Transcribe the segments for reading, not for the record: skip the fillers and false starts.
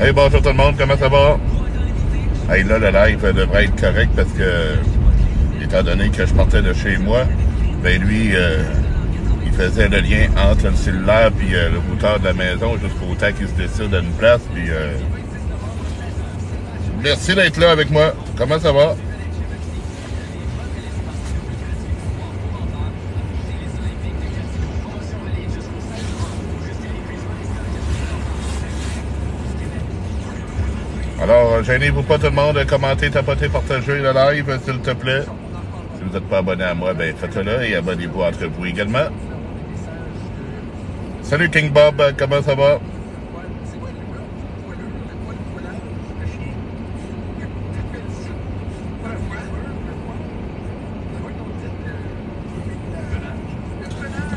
Hey, bonjour tout le monde, comment ça va? Hey, là, le live devrait être correct parce que, étant donné que je partais de chez moi, ben lui, il faisait le lien entre le cellulaire et le routeur de la maison jusqu'au temps qu'il se décide à une place. Puis, merci d'être là avec moi. Comment ça va? Alors, gênez-vous pas tout le monde de commenter, tapoter, partager le live, s'il te plaît. Si vous n'êtes pas abonné à moi, ben faites-le et abonnez-vous entre vous également. Salut King Bob, comment ça va?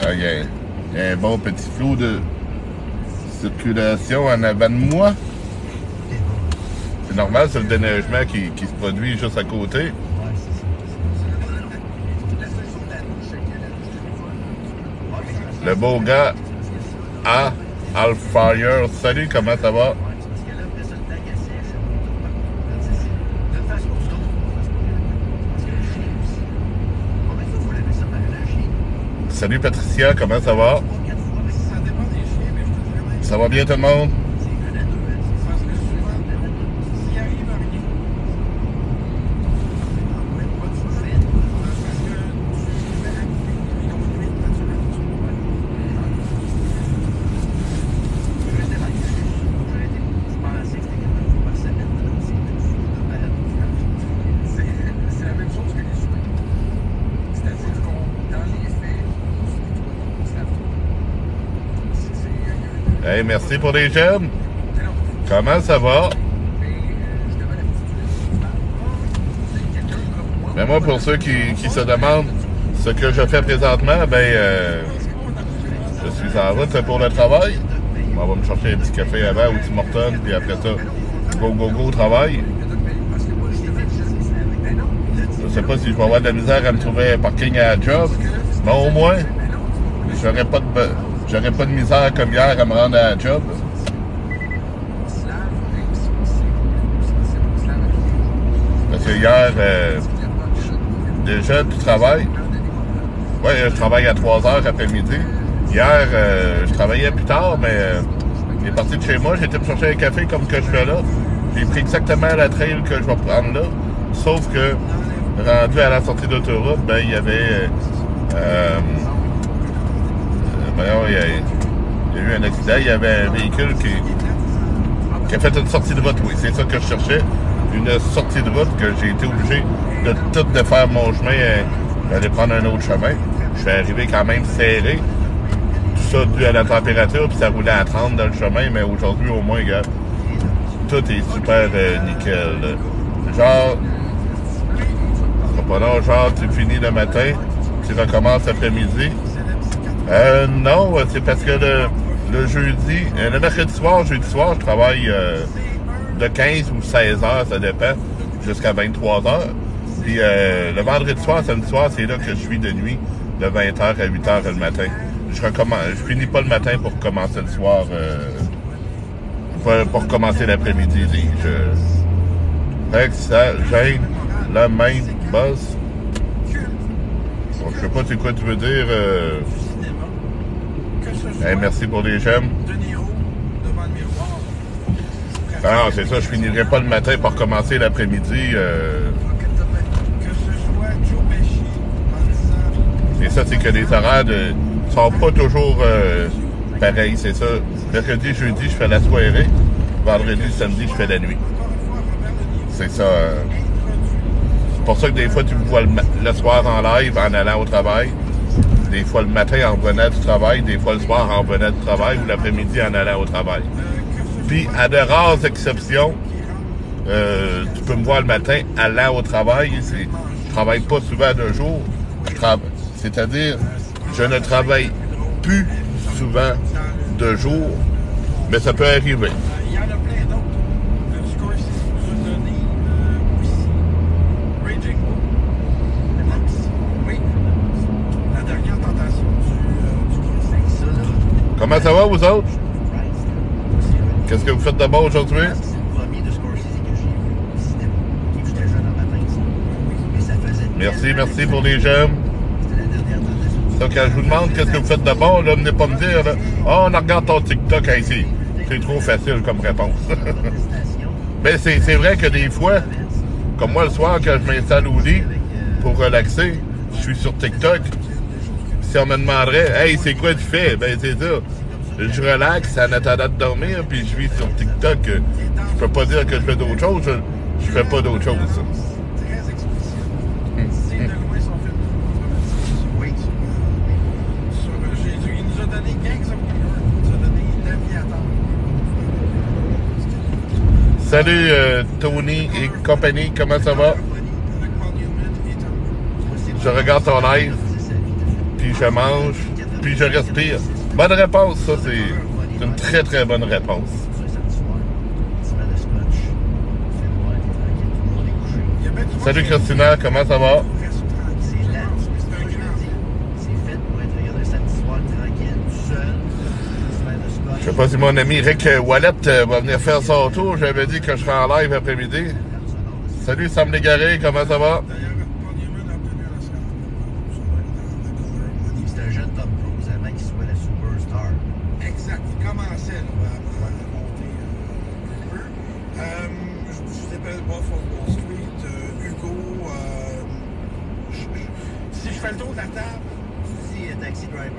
Ah, il y a un bon petit flot de circulation en avant de moi. C'est normal, c'est le déneigement qui se produit juste à côté. Le beau gars à Alfire. Salut, comment ça va? Salut Patricia, comment ça va? Ça va bien tout le monde? Hey, merci pour les j'aime. Comment ça va? Mais moi, pour ceux qui se demandent ce que je fais présentement, ben, je suis en route pour le travail. On va me chercher un petit café avant au Tim Hortons, puis après ça, go au travail. Je sais pas si je vais avoir de la misère à me trouver un parking à la job, mais au moins, j'aurais pas de misère comme hier à me rendre à la job. Parce que hier, déjà, tu travailles. Oui, je travaille à 3 heures après-midi. Hier, je travaillais plus tard, mais j'ai parti de chez moi, j'ai été me chercher un café comme que je fais là. J'ai pris exactement la trail que je vais prendre là. Sauf que, rendu à la sortie d'autoroute, ben, il y avait... il y a eu un accident, il y avait un véhicule qui a fait une sortie de route, oui, c'est ça que je cherchais. Une sortie de route que j'ai été obligé de tout défaire mon chemin, d'aller prendre un autre chemin. Je suis arrivé quand même serré. Tout ça dû à la température, puis ça roulait à 30 dans le chemin, mais aujourd'hui, au moins, gars, tout est super nickel. Genre, genre, tu finis le matin, tu recommences l'après-midi. Non, c'est parce que le jeudi, le mercredi soir, jeudi soir, je travaille de 15 ou 16 heures, ça dépend, jusqu'à 23 heures. Puis le vendredi soir, samedi soir, c'est là que je suis de nuit, de 20h à 8h le matin. Je finis pas le matin pour commencer le soir, pour commencer l'après-midi. Fait que ça gêne le même boss. Bon, je sais pas c'est quoi tu veux dire. Hey, merci pour les j'aime. Ah, c'est ça, je finirai pas le matin pour commencer l'après-midi. Et ça, c'est que les horaires sont pas toujours pareils, c'est ça. Mercredi, jeudi, je fais la soirée. Vendredi, samedi, je fais la nuit. C'est ça. C'est pour ça que des fois, tu me vois le soir en live en allant au travail. Des fois le matin en revenant du travail, des fois le soir en revenant du travail ou l'après-midi en allant au travail. Puis, à de rares exceptions, tu peux me voir le matin allant au travail. Je travaille pas souvent de jour. C'est-à-dire, je ne travaille plus souvent de jour, mais ça peut arriver. Comment ça va, vous autres? Qu'est-ce que vous faites de bon aujourd'hui? Merci, merci pour les j'aime. Donc, quand je vous demande qu'est-ce que vous faites de bon, là, venez pas me dire, là, oh, on regarde ton TikTok ici. C'est trop facile comme réponse. Mais c'est vrai que des fois, comme moi le soir, quand je m'installe au lit pour relaxer, je suis sur TikTok. Si on me demanderait, hey, c'est quoi tu fais? Ben, c'est ça. Je relaxe en attendant de dormir, puis je vis sur TikTok. Je peux pas dire que je fais d'autres choses. Je fais pas d'autres choses. Salut Tony et compagnie, comment ça va? Je regarde ton live, puis je mange, puis je respire. Bonne réponse, ça c'est une très très bonne réponse. Salut Christina, comment ça va? Je sais pas si mon ami Rick Wallet va venir faire son tour. J'avais dit que je serais en live après-midi. Salut Sam Légaré, comment ça va? C'est un jeune Tom Cruise avant qu'il soit la superstar. Exact. Il commençait à monter un peu. Je t'appelle Wolf of Wall Street, Hugo. Si je fais le tour de la table. Tu dis Taxi Driver.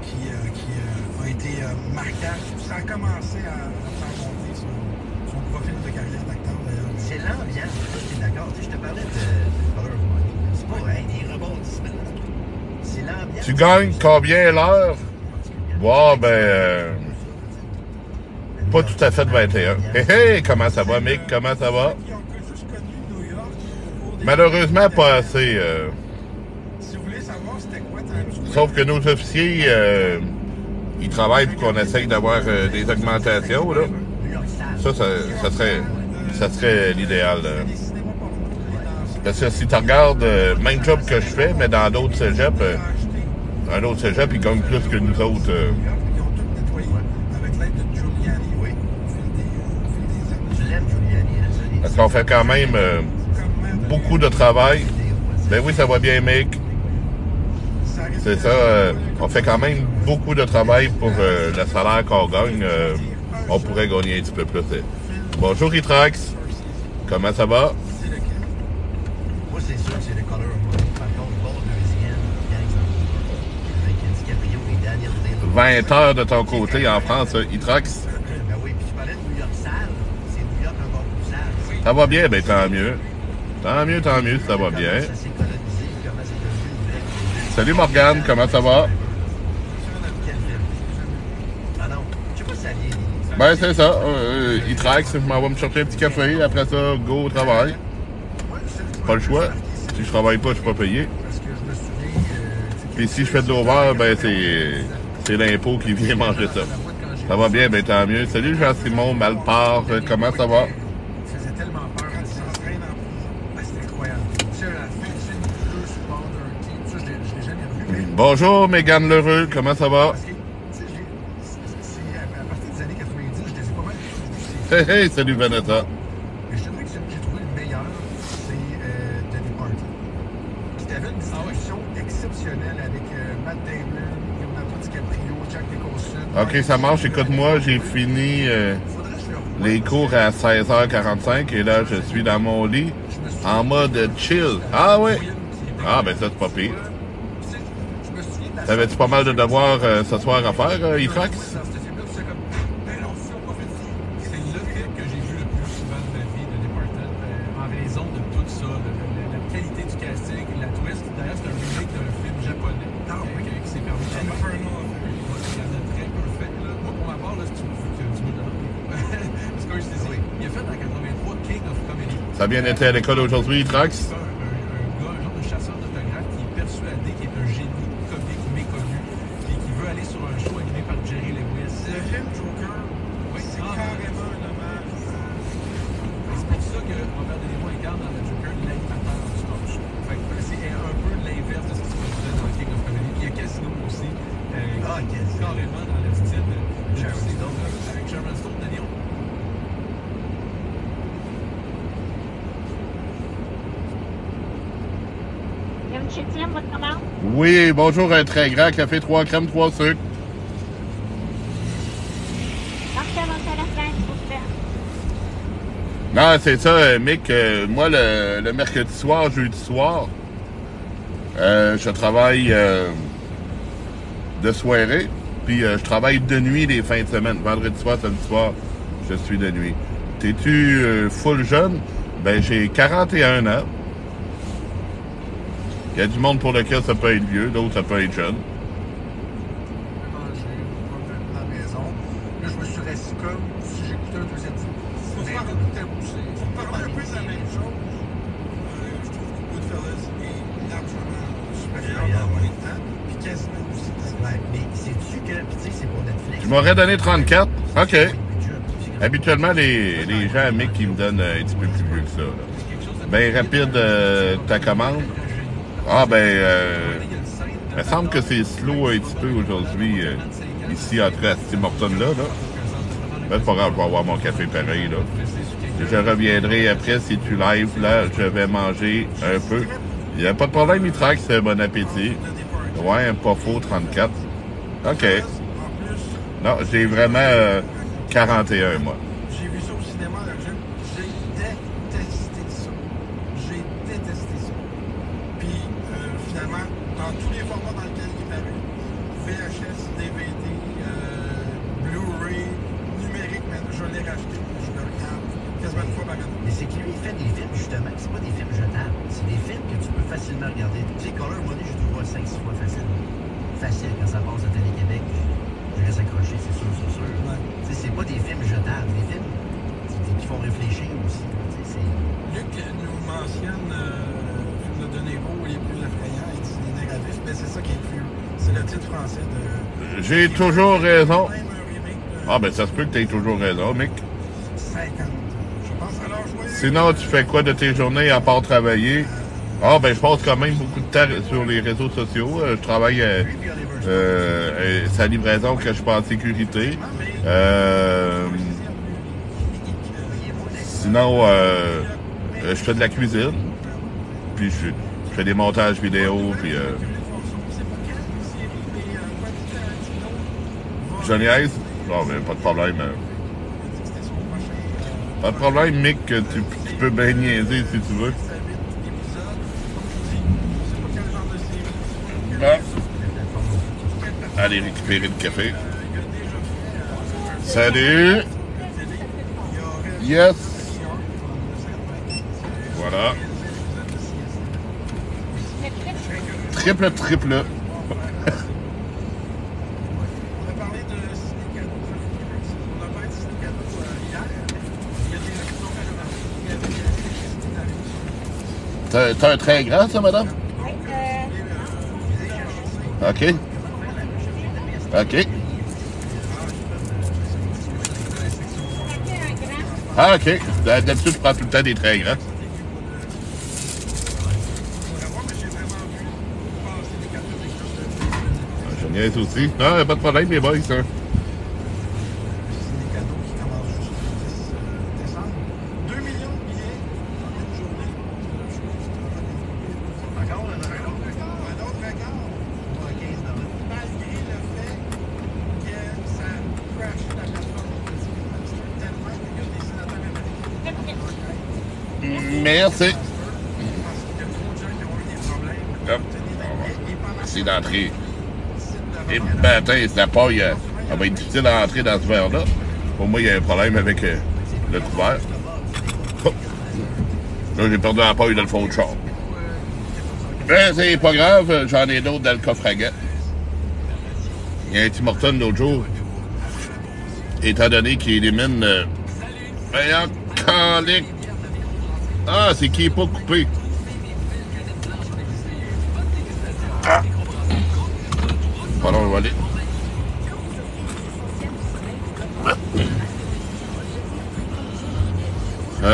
Qui a été marquant. Ça a commencé à faire monter son profil de carrière d'acteur d'ailleurs. C'est l'ambiance, je suis d'accord. Tu sais, je te parlais de Color of Money. C'est pas des rebondissements. C'est l'ambiance. Tu gagnes combien l'heure? Wow, ben... pas tout à fait 21. Hé hé, comment ça va, Mick? Comment ça va? Malheureusement, pas assez. Si vous voulez savoir c'était quoi Times Square. Sauf que nos officiers, ils travaillent pour qu'on essaye d'avoir des augmentations, là. Ça serait l'idéal. Parce que si tu regardes, même job que je fais, mais dans d'autres cégeps, un autre cégep, ils gagnent plus que nous autres. Ils ont tout nettoyé avec l'aide de Giuliani. Oui. Au fil des années. Tu l'aimes, Giuliani, hein, ça, Parce qu'on fait quand même beaucoup de travail. Ben oui, ça va bien, Mick. C'est ça. On fait quand même beaucoup de travail pour le salaire qu'on gagne. On pourrait gagner un petit peu plus. Bonjour, Itrax. Comment ça va? Moi, c'est sûr que c'est le Color of Money. Par contre, bon deuxième, Gangs of New York, avec DiCaprio et Daniel Day. 20 heures de ton côté en France, Itrax. Ben oui, puis tu parlais de New York sale. C'est New York encore plus sale. Ça va bien? Ben tant mieux. Tant mieux, ça va bien. Ça s'est colonisé, comment c'est devenu. Salut Morgane, comment ça va? Quel film? Ah non, je sais pas si ça vient. Ben c'est ça. Itrax, je m'en vais me chercher un petit café. Après ça, go au travail. Pas le choix. Si je travaille pas, je suis pas payé. Puis si je fais de l'over, ben c'est l'impôt qui vient manger ça. Ça va bien, ben tant mieux. Salut Jean-Simon Malpart, comment ça va? Ça faisait tellement peur quand il s'entraîne en prison. C'était incroyable. Tu sais, la fin du film, deux supports d'un team, ça, je l'ai jamais revu. Bonjour Mégane Lheureux, comment ça va? Parce que, tu sais, à partir des années 90, je les ai pas mal vus. Hey, hey, salut Vanessa. Mais je te dirais que celui que j'ai trouvé le meilleur, c'est The Departed. Qui avait une distribution exceptionnelle avec Matt Damon, Leonardo DiCaprio, Jack Nicholson. Ok, ça marche. Écoute-moi, j'ai fini les cours à 16h45 et là, je suis dans mon lit en mode chill. Ah oui? Ah, ben ça, c'est pas pire. T'avais-tu pas mal de devoirs ce soir à faire, Itrax? C'est le film que j'ai vu le plus souvent de ma vie, de Departed, en raison de tout ça, la qualité du casting, la twist. D'ailleurs, c'est un remake d'un film japonais qui s'est permis de faire. Il y en a très peu fait. Là. Moi, pour ma part, là, si tu me demandes. Parce que je te dis, il a fait en 83 King of Comedy. Ça a bien été à l'école aujourd'hui, Itrax? Un genre de chasseur d'autographes qui est persuadé qu'il est un génie comique méconnu et qui veut aller sur un show animé par Jerry Lewis. Le film Joker, c'est carrément un hommage. C'est pour ça que Robert De Niro incarne dans le Joker l'animateur du talk show. Fait que c'est un peu l'inverse de ce qui se faisait dans King of Comedy. Il y a Casino aussi. Casino. Carrément. chez Tim, votre commande? Oui, bonjour, un très grand café 3 crèmes, 3 sucres. Parfait, mon téléphone, s'il vous plaît. Non, c'est ça, Mick. Moi, le mercredi soir, jeudi soir, je travaille de soirée, puis je travaille de nuit les fins de semaine. Vendredi soir, samedi soir, je suis de nuit. T'es-tu full jeune? Ben, j'ai 41 ans. Il y a du monde pour lequel ça peut être vieux, d'autres ça peut être jeune. J'ai pas la maison. Là, je me suis resté comme si j'écoutais un deuxième film. Faut se faire écouter aussi. Pour parler un peu de la même chose, je trouve que Goodfellas est largement supérieur en même temps. Puis Casino aussi. Ouais, mais sais-tu que, puis tu sais, c'est pour Netflix. Tu m'aurais donné 34? OK. C'est pas Habituellement, les gens, Mick, qui me donnent un petit peu plus vieux que ça. Là. Ben, rapide, ta commande. Ah, ben, il me semble que c'est slow un petit peu aujourd'hui, ici, entre à Tim Hortons, là. Ben, c'est pas grave, je vais avoir mon café pareil, là. Je reviendrai après, si tu live, là, je vais manger un peu. Il n'y a pas de problème, Mitrax, bon appétit. Ouais, pas faux, 34. OK. Non, j'ai vraiment 41, moi. J'ai vu ça au cinéma, là, j'ai détesté ça. J'ai détesté ça. Puis, finalement, dans tous les formats dans lesquels il est paru, VHS, DVD, Blu-ray, numérique, mais je l'ai racheté. Je le regarde quasiment une fois par année. Mais c'est que lui, il fait des films, justement, c'est pas des films jetables. C'est des films que tu peux facilement regarder. Tu sais, Color Money, je te vois 5-6 fois facile. Facile, quand ça passe à Télé-Québec, je reste accroché, c'est sûr, c'est sûr. Ouais. Tu sais, c'est pas des films jetables, des films qui font réfléchir aussi. Tu sais, Luc nous mentionne le film de De Niro, les plus effrayants, il dit les négatifs, mais c'est ça qui est Fear. C'est le titre français de. J'ai toujours raison. Même un remake de Ah, ben, ça se peut que tu aies toujours raison, Mick. 50. Je pense alors jouer. Sinon, tu fais quoi de tes journées à part travailler? Ah, ben, je passe quand même beaucoup de temps sur les réseaux sociaux. Je travaille sa livraison que je fais en sécurité. Sinon, je fais de la cuisine. Puis, je fais des montages vidéo. Puis, je niaise. Non, mais pas de problème. Pas de problème, Mick. Tu peux bien niaiser si tu veux. Bon. Allez récupérer le café. Salut. Yes. Voilà. Triple. On a parlé de Ciné-Cadeau. On a parlé de Ciné-Cadeau hier. Il y a des gens qui sont fait remarquer. Il y avait T'as un très grand, ça, madame? OK. OK. Ah, OK. D'habitude, je prends tout le temps des très grands. Je niaise aussi. Non, pas de problème, les boys, ça. Ciné-Cadeau qui commence jusqu'au 10 décembre. 2 millions de billets en une journée. Encore un autre record. pas 15 dollars. Malgré le fait que ça crash la plateforme de Ticketmaster tellement qu'il y a des sénateurs américains. Merci. Parce qu'il y a trop de gens qui ont eu des problèmes. Hop. Et pendant C'est d'entrer. Et bâtin, c'est la paille. Ça va être difficile à entrer dans ce verre-là. Pour moi, il y a un problème avec le couvert. Oh. Là, j'ai perdu la paille dans le fond de char. Ben, c'est pas grave, j'en ai d'autres dans le coffre à gants. Il y a un Tim Hortons l'autre jour. Étant donné qu'il élimine. Voyons, calique. Ah, c'est qui est pas coupé. Ah! Pardon, on va aller.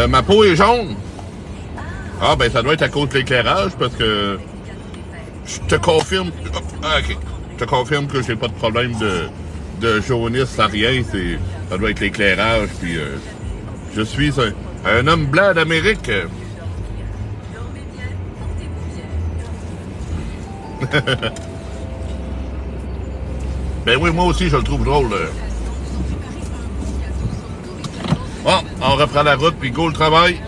Ma peau est jaune. Ah, ben ça doit être à cause de l'éclairage parce que je te confirme. Ah, OK. Je te confirme que j'ai pas de problème de jaunisse à rien. Ça doit être l'éclairage. Puis je suis un homme blanc d'Amérique. Ben oui, moi aussi, je le trouve drôle. Bon, on reprend la route, puis go le travail.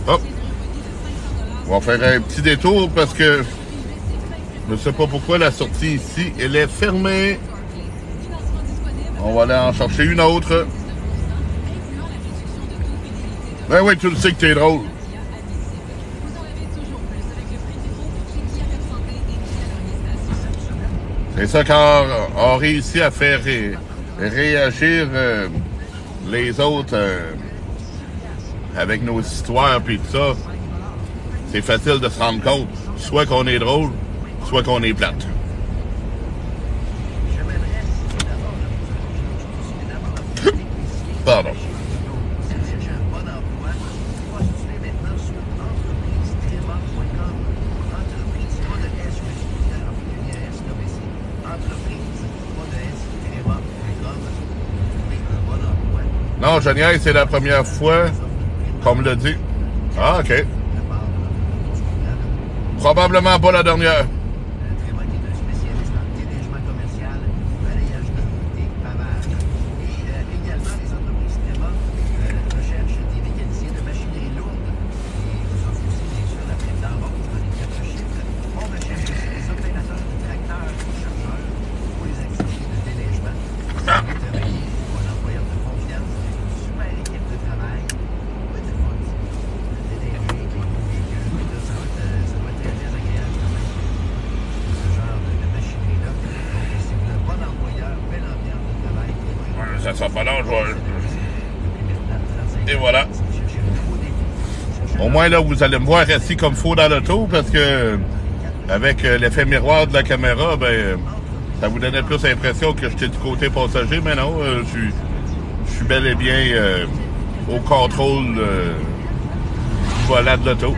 Hop. On va faire un petit détour parce que je ne sais pas pourquoi la sortie ici, elle est fermée. On va aller en chercher une autre. Ben oui, tu le sais que t'es drôle. C'est ça quand on réussit à faire réagir les autres avec nos histoires puis tout ça. C'est facile de se rendre compte, soit qu'on est drôle, soit qu'on est plate. Pardon. Non, Génial, c'est la première fois qu'on me l'a dit. Ah, OK. Probablement pas la dernière. Ça sera pas long, Et voilà. Au moins, là, vous allez me voir assis comme faux dans l'auto parce que, avec l'effet miroir de la caméra, ben, ça vous donnait plus l'impression que j'étais du côté passager, mais non, je suis bel et bien au contrôle du volant de l'auto.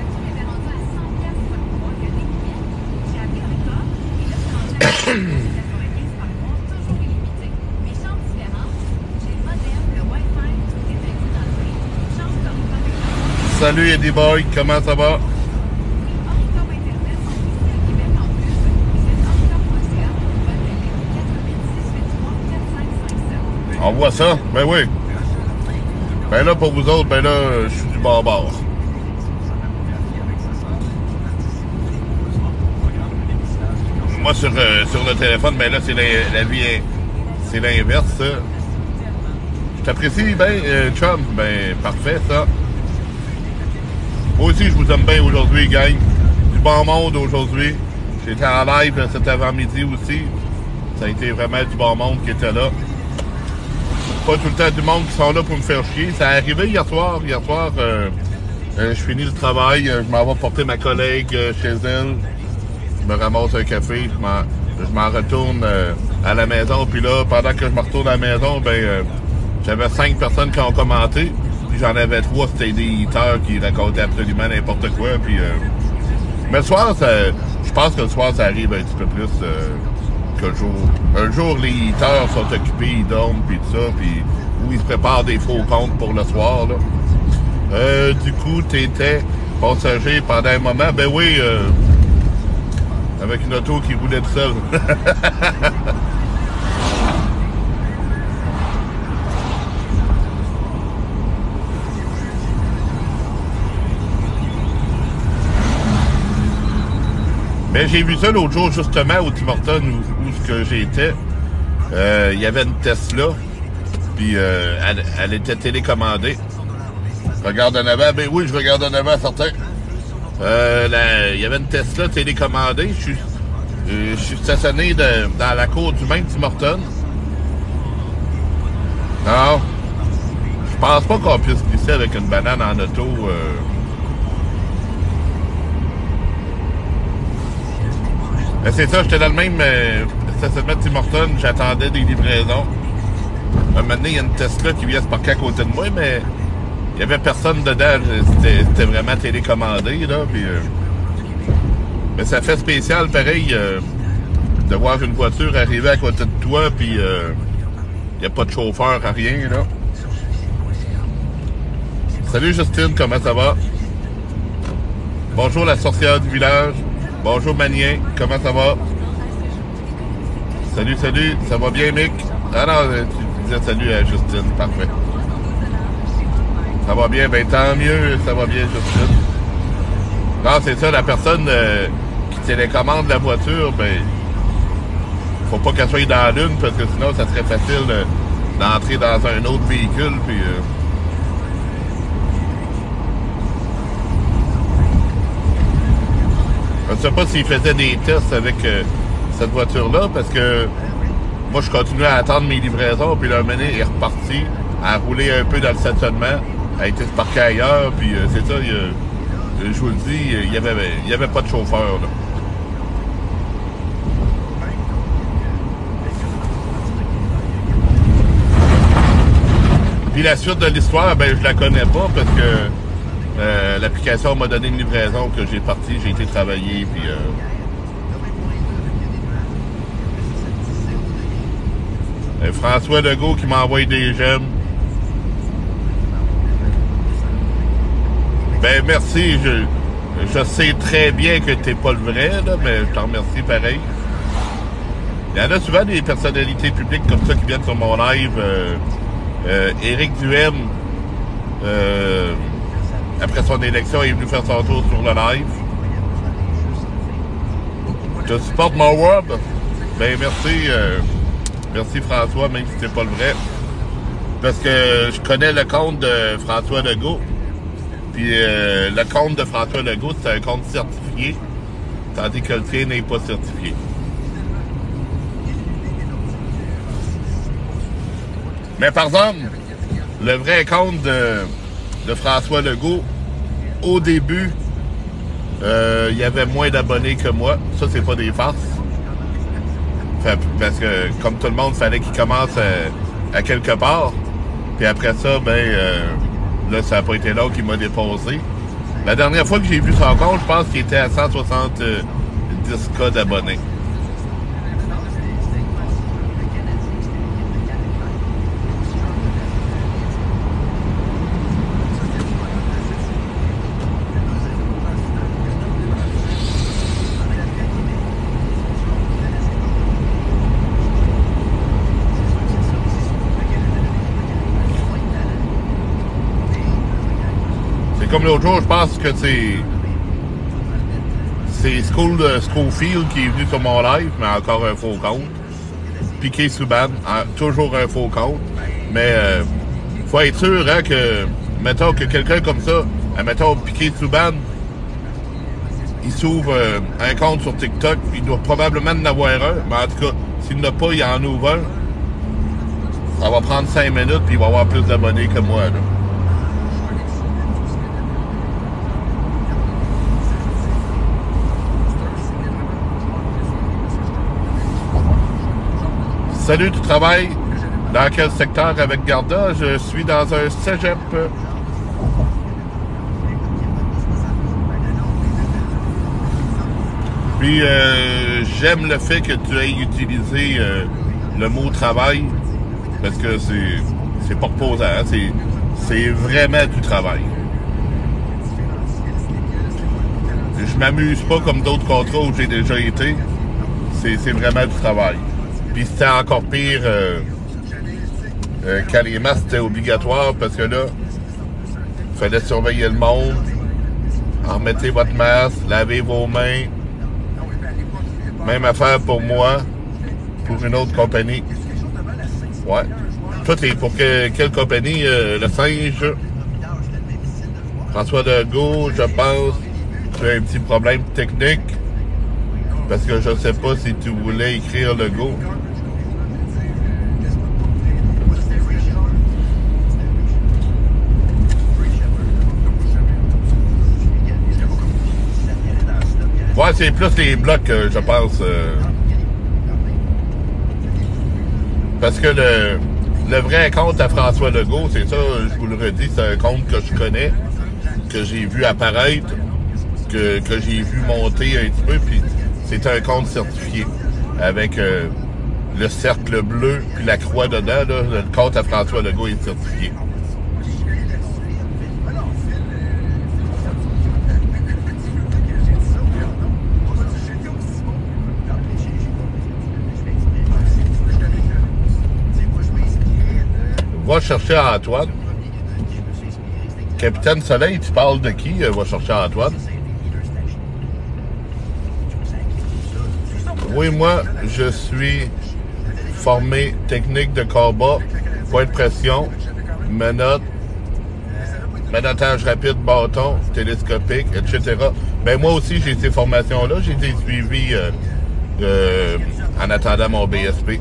Salut Eddie Boy, comment ça va? On voit ça? Ben oui. Ben là, pour vous autres, ben là, je suis du bord. Moi, sur le téléphone, ben là, c'est la vie, c'est l'inverse. Je t'apprécie, ben, chum. Ben, parfait, ça. Moi aussi, je vous aime bien aujourd'hui, gang. Du bon monde aujourd'hui. J'étais en live cet avant-midi aussi. Ça a été vraiment du bon monde qui était là. Pas tout le temps du monde qui sont là pour me faire chier. Ça est arrivé hier soir. Hier soir, je finis le travail. Je m'en vais porter ma collègue chez elle. Je me ramasse un café. Je m'en retourne à la maison. Puis là, pendant que je me retourne à la maison, ben j'avais 5 personnes qui ont commenté. Puis j'en avais 3, c'était des haters qui racontaient absolument n'importe quoi. Puis, mais le soir, je pense que le soir, ça arrive un petit peu plus que le jour. Un jour, les haters sont occupés, ils dorment, puis tout ça, puis ou ils se préparent des faux comptes pour le soir, là. Du coup, t'étais passager pendant un moment. Ben oui, avec une auto qui roulait tout seul. Mais j'ai vu ça l'autre jour, justement, au Tim Hortons, où ce que j'étais. Il y avait une Tesla, puis elle était télécommandée. Je regarde en avant, ben oui, je regarde en avant, certain. Il y avait une Tesla télécommandée. Je suis stationné dans la cour du même Tim Hortons. Non, je pense pas qu'on puisse glisser avec une banane en auto. Ben c'est ça, j'étais dans le même stationnement de Tim Hortons, j'attendais des livraisons. Un moment donné, il y a une Tesla qui vient se parquer à côté de moi, mais il y avait personne dedans. C'était vraiment télécommandé, là. Puis, mais ça fait spécial, pareil, de voir une voiture arriver à côté de toi, puis il n'y a pas de chauffeur, à rien, là. Salut Justine, comment ça va? Bonjour la sorcière du village. Bonjour Manien, comment ça va? Salut, salut, ça va bien Mick? Ah non, tu disais salut à Justine, parfait. Ça va bien, ben tant mieux, ça va bien Justine. Non, c'est ça, la personne qui télécommande la voiture, ben, faut pas qu'elle soit dans la lune, parce que sinon, ça serait facile d'entrer dans un autre véhicule, puis... Je ne sais pas s'il faisait des tests avec cette voiture-là, parce que moi, je continuais à attendre mes livraisons, puis là, un moment donné, il est reparti à rouler un peu dans le stationnement, a été parqué ailleurs, puis c'est ça, je vous le dis, il y avait pas de chauffeur, là. Puis la suite de l'histoire, ben je la connais pas, parce que l'application m'a donné une livraison que j'ai parti, j'ai été travailler, puis... François Legault qui m'a envoyé des j'aime. Ben merci, je sais très bien que t'es pas le vrai, là, mais je t'en remercie pareil. Il y en a souvent des personnalités publiques comme ça qui viennent sur mon live. Éric Duhem, après son élection, il est venu faire son tour sur le live. Je supporte mon web. Ben merci, merci François, même si c'est pas le vrai. Parce que je connais le compte de François Legault. Puis le compte de François Legault, c'est un compte certifié, tandis que le tien n'est pas certifié. Mais par exemple, le vrai compte de François Legault, au début, il y avait moins d'abonnés que moi. Ça, c'est pas des farces. Parce que, comme tout le monde, il fallait qu'il commence à quelque part. Puis après ça, ben, là, ça n'a pas été long qu'il m'a dépassé. La dernière fois que j'ai vu son compte, je pense qu'il était à 170 cas d'abonnés. Comme l'autre jour, je pense que c'est Schofield qui est venu sur mon live, mais encore un faux compte. Piqué Souban, toujours un faux compte. Mais faut être sûr hein, que, mettons que quelqu'un comme ça, mettons Piqué Souban, il s'ouvre un compte sur TikTok, il doit probablement en avoir un, mais en tout cas, s'il n'en a pas, il en ouvre un. Ça va prendre 5 minutes, puis il va avoir plus d'abonnés que moi, là. Salut, tu travailles dans quel secteur avec Garda? Je suis dans un cégep. Puis, j'aime le fait que tu aies utilisé le mot travail, parce que c'est pas reposant, hein? C'est vraiment du travail. Je m'amuse pas comme d'autres contrats où j'ai déjà été. C'est vraiment du travail. Puis c'était encore pire quand les masques étaient obligatoires parce que là, il fallait surveiller le monde, remettez votre masque, lavez vos mains. Même affaire pour moi, pour une autre compagnie. Ouais. Toi, t'es pour quelle compagnie? Le Singe? François Legault, je pense, tu as un petit problème technique. Parce que je sais pas si tu voulais écrire Legault. Ouais, c'est plus les blocs, je pense. Parce que le vrai compte à François Legault, c'est ça, je vous le redis, c'est un compte que je connais, que j'ai vu apparaître, que j'ai vu monter un petit peu, puis c'est un compte certifié avec le cercle bleu puis la croix dedans. Là, le compte à François Legault est certifié. Va chercher Antoine. Capitaine Soleil, tu parles de qui? Va chercher Antoine. Oui, moi, je suis formé technique de combat, point de pression, menottes, menottage rapide, bâton, télescopique, etc. Ben moi aussi, j'ai ces formations-là. J'ai été suivi en attendant mon BSP.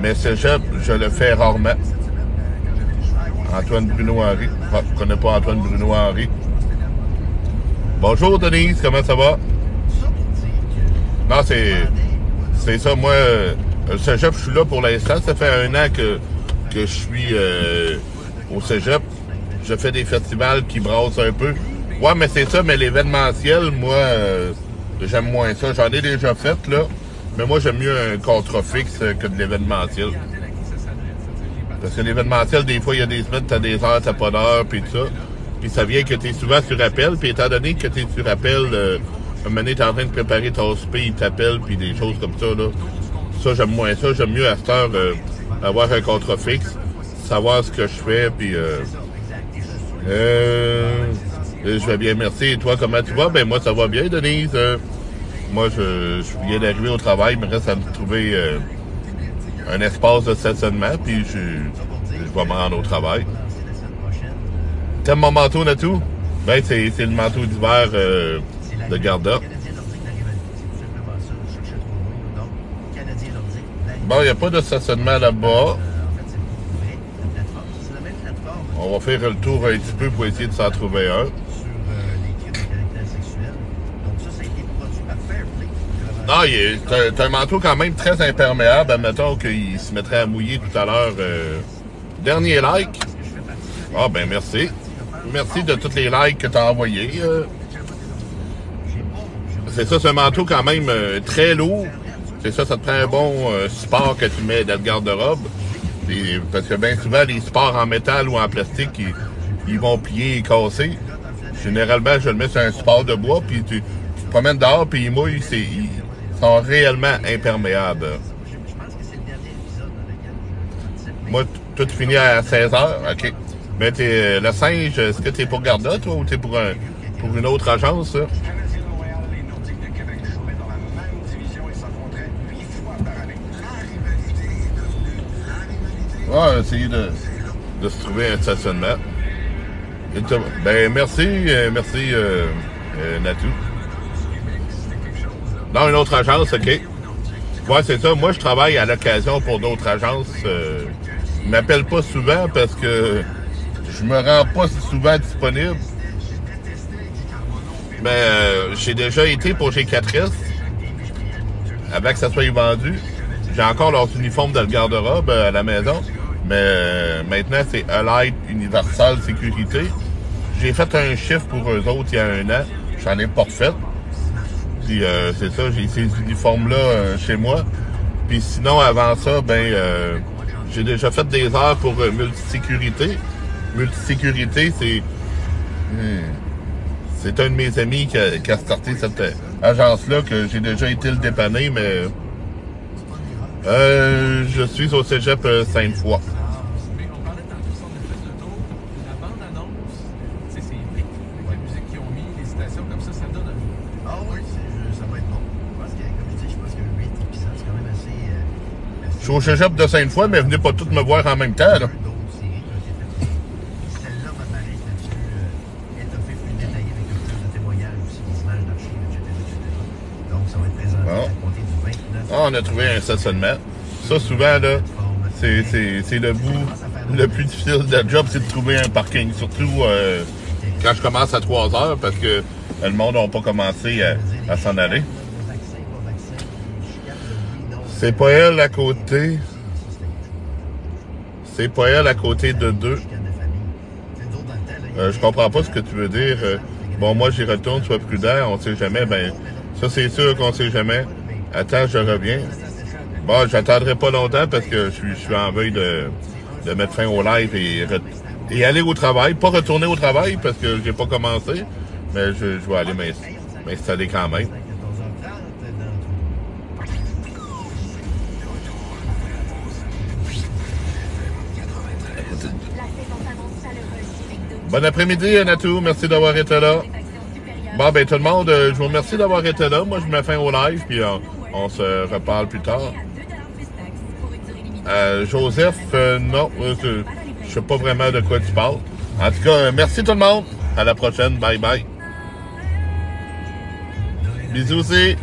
Mais cégep, je le fais rarement. Antoine Bruno-Henri. Ah, je ne connais pas Antoine Bruno-Henri. Bonjour Denise, comment ça va? Non, c'est ça. Moi, le cégep, je suis là pour l'instant. Ça fait 1 an que je suis au cégep. Je fais des festivals qui brassent un peu. Ouais, mais c'est ça, mais l'événementiel, moi, j'aime moins ça. J'en ai déjà fait, là. Mais moi, j'aime mieux un contrat fixe que de l'événementiel. Parce que l'événementiel, des fois, il y a des semaines, t'as des heures, t'as pas d'heure, puis tout ça. Puis ça vient que t'es souvent sur appel. Puis étant donné que t'es sur appel, un moment donné, t'es en train de préparer ton SP, il t'appelle, puis des choses comme ça, là. Ça, j'aime moins ça. J'aime mieux à cette heure avoir un contrat fixe, savoir ce que je fais, puis je vais bien, merci. Et toi, comment tu vas? Ben moi, ça va bien, Denise. Moi, je viens d'arriver au travail, il me reste à me trouver un espace de stationnement, puis je vais me rendre au travail. T'aimes mon manteau, Natou? Ben, c'est le manteau d'hiver de Garda. Bon, il n'y a pas de stationnement là-bas. On va faire le tour un petit peu pour essayer de s'en trouver un. Non, c'est un manteau quand même très imperméable. Admettons qu'il se mettrait à mouiller tout à l'heure. Dernier like. Ah, ben merci. Merci de tous les likes que tu as envoyés. C'est ça, c'est un manteau quand même très lourd. C'est ça, ça te prend un bon support que tu mets dans le garde-robe. Parce que bien souvent, les supports en métal ou en plastique, ils vont plier et casser. Généralement, je le mets sur un support de bois, puis tu te promènes dehors, puis ils mouillent. Ils sont réellement imperméables. Moi, tout finit à 16h, OK. Mais le singe, est-ce que t'es pour Garda, toi, ou t'es pour une autre agence, ça? On va essayer de se trouver un stationnement. Ben, merci Natou. Dans une autre agence, OK. Ouais, c'est ça. Moi, je travaille à l'occasion pour d'autres agences. Ils m'appellent pas souvent parce que je me rends pas souvent disponible. Mais j'ai déjà été pour G4S avant que ça soit vendu. J'ai encore leurs uniformes de garde-robe à la maison. Mais maintenant, c'est Allied Universal Sécurité. J'ai fait un chiffre pour eux autres il y a 1 an. J'en ai pas refait. Puis c'est ça, j'ai ces uniformes-là chez moi. Puis sinon, avant ça, ben j'ai déjà fait des heures pour Multisécurité. Multisécurité, c'est un de mes amis qui a starté cette agence-là, que j'ai déjà été le dépanner, mais je suis au cégep Sainte-Foy. Mais on parlait tantôt si on a fait le tour, la bande-annonce, c'est la musique qu'ils ont mis, les citations comme ça donne un... Ah oui, ça va être bon. Parce que, comme je dis, je pense que 8 épisodes, c'est quand même assez... Je suis au cégep de Sainte-Foy, mais venez pas tous me voir en même temps, là. Celle-là va paraître là-dessus, étoffée plus détaillée avec un peu plus de témoignages aussi, des images d'archives, etc., etc. Donc, ça va être présenté à compter du 29. Ah, on a trouvé un stationnement. Ça, souvent, là, c'est le bout le plus difficile de la job, c'est de trouver un parking. Surtout quand je commence à 3 heures, parce que le monde n'a pas commencé à s'en aller. C'est pas elle à côté. C'est pas elle à côté de 2. Je comprends pas ce que tu veux dire. Bon, moi, j'y retourne, sois prudent, on sait jamais. Ben, ça, c'est sûr qu'on sait jamais. Attends, je reviens. Bon, j'attendrai pas longtemps parce que je suis en veille de mettre fin au live et aller au travail. Pas retourner au travail parce que j'ai pas commencé, mais je vais aller m'installer quand même. Bon après-midi, Natou. Merci d'avoir été là. Bon, ben tout le monde, je vous remercie d'avoir été là. Moi, je mets fin au live, puis on se reparle plus tard. Joseph, non, je sais pas vraiment de quoi tu parles. En tout cas, merci tout le monde. À la prochaine. Bye bye. Bisous aussi.